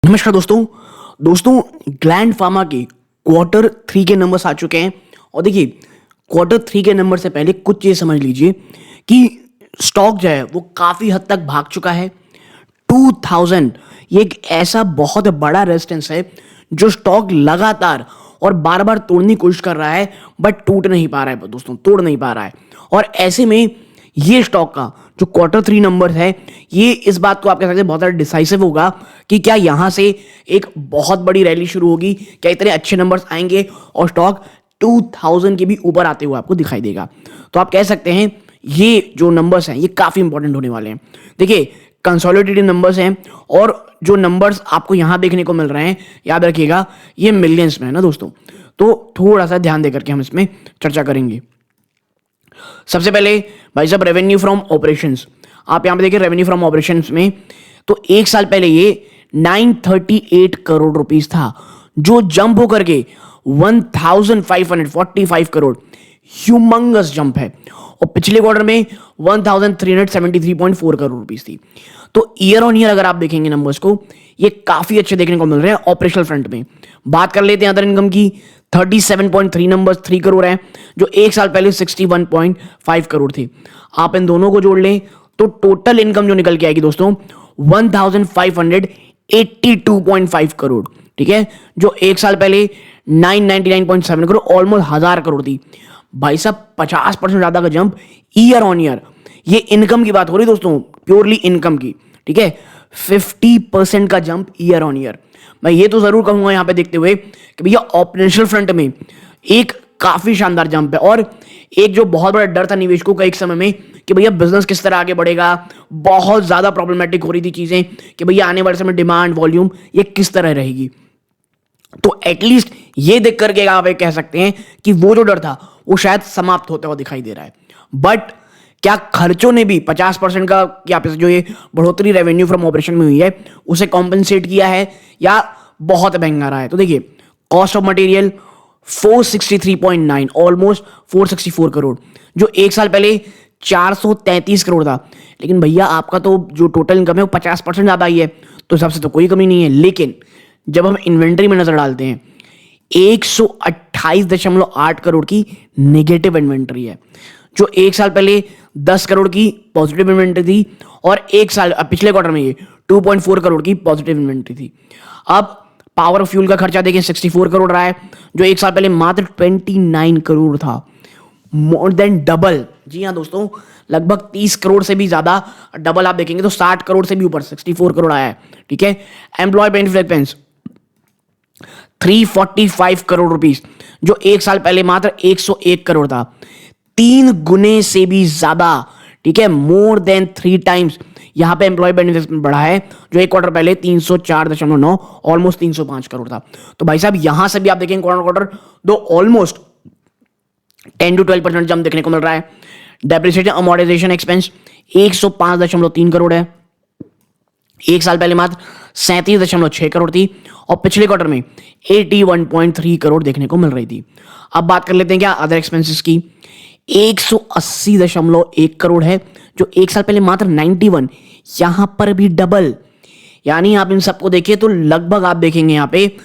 नमस्कार दोस्तों gland pharma के क्वार्टर 3 के नंबर्स आ चुके हैं। और देखिए, क्वार्टर 3 के नंबर से पहले कुछ चीज़ समझ लीजिए कि स्टॉक जो है वो काफ़ी हद तक भाग चुका है। 2000 ये एक ऐसा बहुत बड़ा रेजिस्टेंस है जो स्टॉक लगातार और बार बार तोड़ने की कोशिश कर रहा है, बट टूट नहीं पा रहा है दोस्तों, तोड़ नहीं पा रहा है। और ऐसे में ये स्टॉक का जो क्वार्टर 3 नंबर है, ये इस बात को आप कह सकते हैं बहुत ज़्यादा डिसाइसिव होगा कि क्या यहाँ से एक बहुत बड़ी रैली शुरू होगी, क्या इतने अच्छे नंबर्स आएंगे और स्टॉक 2000 के भी ऊपर आते हुए आपको दिखाई देगा। तो आप कह सकते हैं ये जो नंबर्स हैं ये काफ़ी इंपॉर्टेंट होने वाले हैं। देखिए, कंसोलिडेटेड नंबर्स हैं और जो नंबर्स आपको यहाँ देखने को मिल रहे हैं, याद रखिएगा ये मिलियंस में है ना दोस्तों। तो थोड़ा सा ध्यान देकर के हम इसमें चर्चा करेंगे। सबसे पहले भाई साहब, रेवेन्यू फ्रॉम ऑपरेशंस। आप यहां पे देखिए रेवेन्यू फ्रॉम ऑपरेशंस में तो एक साल पहले ये 938 करोड़ रुपीस था, जो जंप होकर के 1545 करोड़, ह्यूमंगस जंप है। और पिछले क्वार्टर में 1373.4 करोड़ रुपीस थी। तो ईयर ऑन ईयर अगर आप देखेंगे नंबर्स को, ये काफी अच्छे देखने को मिल रहे हैं ऑपरेशनल फ्रंट में। बात कर लेते हैं अदर इनकम की। 37.3 नंबर 3 करोड़ है, जो एक साल पहले 61.5 करोड़ थी। आप इन दोनों को जोड़ लें तो टोटल इनकम जो निकल के आएगी दोस्तों 1582.5 करोड़, ठीक है, जो एक साल पहले 999.7 करोड़, ऑलमोस्ट 1000 करोड़ थी। भाई साहब 50% ज्यादा का जंप ईयर ऑन ईयर। ये इनकम की बात हो रही दोस्तों, प्योरली इनकम की, ठीक है। 50% का जंप ईयर ऑन ईयर। मैं ये तो जरूर कहूंगा यहां पे देखते हुए कि भैया ऑपरेशनल फ्रंट में एक काफी शानदार जंप है। और एक जो बहुत बड़ा डर था निवेशकों का एक समय में कि भैया बिजनेस किस तरह आगे बढ़ेगा, बहुत ज्यादा प्रॉब्लमेटिक हो रही थी चीजें कि भैया आने वाले समय डिमांड वॉल्यूम ये किस तरह रहेगी। तो एटलीस्ट ये देख करके आप एक कह सकते हैं कि वो जो डर था वो शायद समाप्त होता हुआ दिखाई दे रहा है। बट क्या खर्चों ने भी 50% का क्या जो ये बढ़ोतरी रेवेन्यू फ्रॉम ऑपरेशन में हुई है उसे कॉम्पेंसेट किया है, या बहुत महंगा रहा है? तो देखिए, cost of material 463.9, almost 464 crore, जो एक साल पहले 433 करोड़ था। लेकिन भैया आपका तो जो टोटल इनकम है वो 50% ज्यादा आई है, तो सबसे तो कोई कमी नहीं है। लेकिन जब हम इन्वेंट्री में नजर डालते हैं, 128.8 करोड़ की नेगेटिव इन्वेंट्री है, जो एक साल पहले 10 करोड़ की पॉजिटिव इन्वेंट्री थी, और एक साल पिछले क्वार्टर में ये 2.4 करोड़ की पॉजिटिव इन्वेंट्री थी। अब पावर फ्यूल का खर्चा देखिए 64 करोड़ रहा है, जो एक साल पहले मात्र 29 करोड़ था, मोर देन डबल। जी हाँ दोस्तों, लगभग 30 करोड़ से भी ज्यादा डबल। आप देखेंगे तो 60 करोड़ से भी ऊपर 64 करोड़ आया है, ठीक है। Employ benefit expense 345 crore rupees, जो एक साल पहले मात्र 101 करोड़ था, 3 गुने से भी ज्यादा, ठीक है, मोर देन 3 टाइम्स यहां पे एम्प्लॉय बेनिफिट बढ़ा है, जो एक क्वार्टर पहले 304.9, ऑलमोस्ट 305 करोड़ था। तो भाई साहब यहां से भी आप देखेंगे क्वार्टर दो ऑलमोस्ट 10 to 12% जंप देखने को मिल रहा है। डेप्रिसिएशन अमोर्टाइजेशन एक्सपेंस 105.3 करोड़ है, एक साल पहले मात्र 37.6 करोड़ थी, और पिछले क्वार्टर में 81.3 करोड़ देखने को मिल रही थी। अब बात कर लेते हैं क्या अदर एक्सपेंसेस की। 180.1 करोड़ है, जो एक साल पहले मात्र 91, यहां पर भी डबल। यानी आप इन सबको देखिए तो लगभग आप देखेंगे यहां पे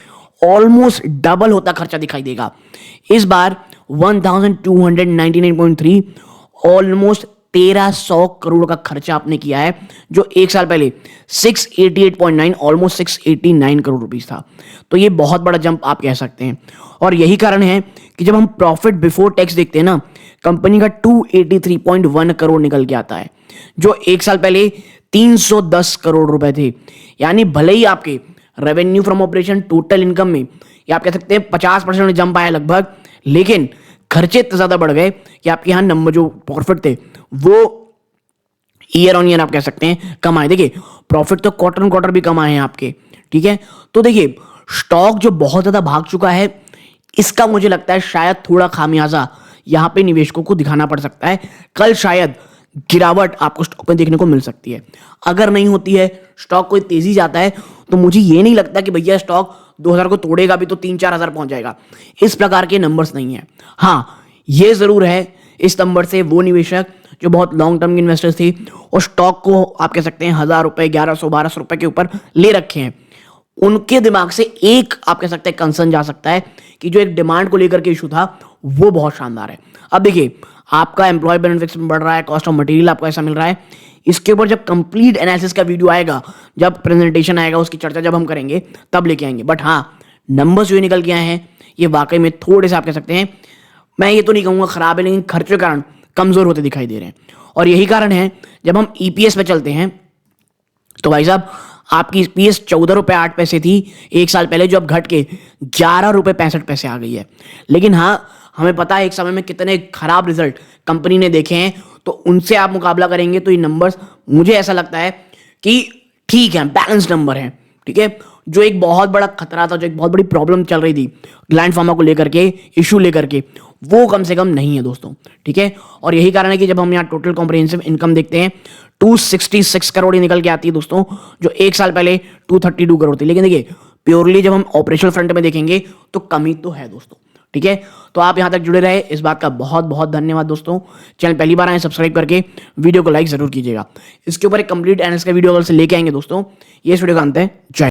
ऑलमोस्ट डबल होता खर्चा दिखाई देगा। इस बार 1299.3, ऑलमोस्ट 1300 करोड़ का खर्चा आपने किया है, जो एक साल पहले 688.9, ऑलमोस्ट 689 करोड़ रुपीस था। तो ये बहुत बड़ा जंप आप कह सकते हैं। और यही कारण है कि जब हम प्रॉफिट बिफोर टैक्स देखते हैं ना, कंपनी का 283.1 करोड़ निकल के आता है, जो एक साल पहले 310 करोड़ रुपए थे। यानी भले ही आपके revenue from operation total income में या आप कह सकते हैं 50% जंप आया लगभग, लेकिन खर्चे इतने ज्यादा बढ़ गए कि आपके यहां नंबर जो प्रॉफिट थे वो ईयर ऑन ईयर आप कह सकते हैं कम आए। देखिए, प्रॉफिट तो क्वार्टर ऑन क्वार्टर भी कम आए हैं आपके, ठीक है। तो देखिए, स्टॉक जो बहुत ज्यादा भाग चुका है, इसका मुझे लगता है शायद थोड़ा खामियाजा यहां पे निवेशकों को दिखाना पड़ सकता है। कल शायद गिरावट आपको स्टॉक में देखने को मिल सकती है। अगर नहीं होती है, स्टॉक कोई तेजी जाता है, तो मुझे ये नहीं लगता कि भैया स्टॉक 2000 को तोड़ेगा भी तो 3-4 हजार पहुंच जाएगा। इस प्रकार के नंबर्स नहीं है। हाँ, ये जरूर है इस नंबर से वो निवेशक जो बहुत लॉन्ग टर्म इन्वेस्टर्स थे और स्टॉक को आप कह सकते हैं 1000 रुपए, 1100, 1200 रुपए के ऊपर ले रखे हैं, उनके दिमाग से एक आप कह सकते हैं कंसर्न जा सकता है कि जो एक डिमांड को लेकर के इशू था वो बहुत शानदार है। अब देखिए, आपका एम्प्लॉय बेनिफिट्स बढ़ रहा है, कॉस्ट ऑफ मटेरियल आपको ऐसा मिल रहा है, इसके ऊपर जब कंप्लीट एनालिसिस का वीडियो आएगा, जब प्रेजेंटेशन आएगा, उसकी चर्चा जब हम करेंगे तब लेके आएंगे। बट हाँ, नंबर्स जो निकल के आए हैं ये वाकई में थोड़े से आप कह सकते हैं, मैं ये तो नहीं कहूँगा खराब है, लेकिन खर्चे के कारण कमजोर होते दिखाई दे रहे हैं। और यही कारण है जब हम ईपीएस पे चलते हैं तो भाई साहब आपकी ईपीएस 14 रुपये 8 पैसे थी एक साल पहले, जो अब घट के 11 रुपये 65 पैसे आ गई है। लेकिन हाँ, हमें पता है एक समय में कितने खराब रिजल्ट कंपनी ने देखे हैं, तो उनसे आप मुकाबला करेंगे तो ये नंबर्स मुझे ऐसा लगता है कि ठीक है, बैलेंस नंबर है। ठीक है, जो एक बहुत बड़ा खतरा था, जो एक बहुत बड़ी प्रॉब्लम चल रही थी ग्लैंड फार्मा को लेकर के, इशू लेकर के, वो कम से कम नहीं है दोस्तों। ठीक है, और यही कारण है कि जब हम यहाँ टोटल कॉम्प्रिहेंसिव इनकम देखते हैं 266 करोड़ ही निकल के आती है दोस्तों, जो एक साल पहले 232 करोड़ थी। लेकिन देखिए, प्योरली जब हम ऑपरेशनल फ्रंट में देखेंगे तो कमी तो है दोस्तों। ठीक है, तो आप यहां तक जुड़े रहे, इस बात का बहुत बहुत धन्यवाद दोस्तों। चैनल पहली बार आए, सब्सक्राइब करके वीडियो को लाइक जरूर कीजिएगा। इसके ऊपर एक कंप्लीट एनालिसिस का वीडियो अगर से लेके आएंगे दोस्तों। ये इस वीडियो का अंत है। जय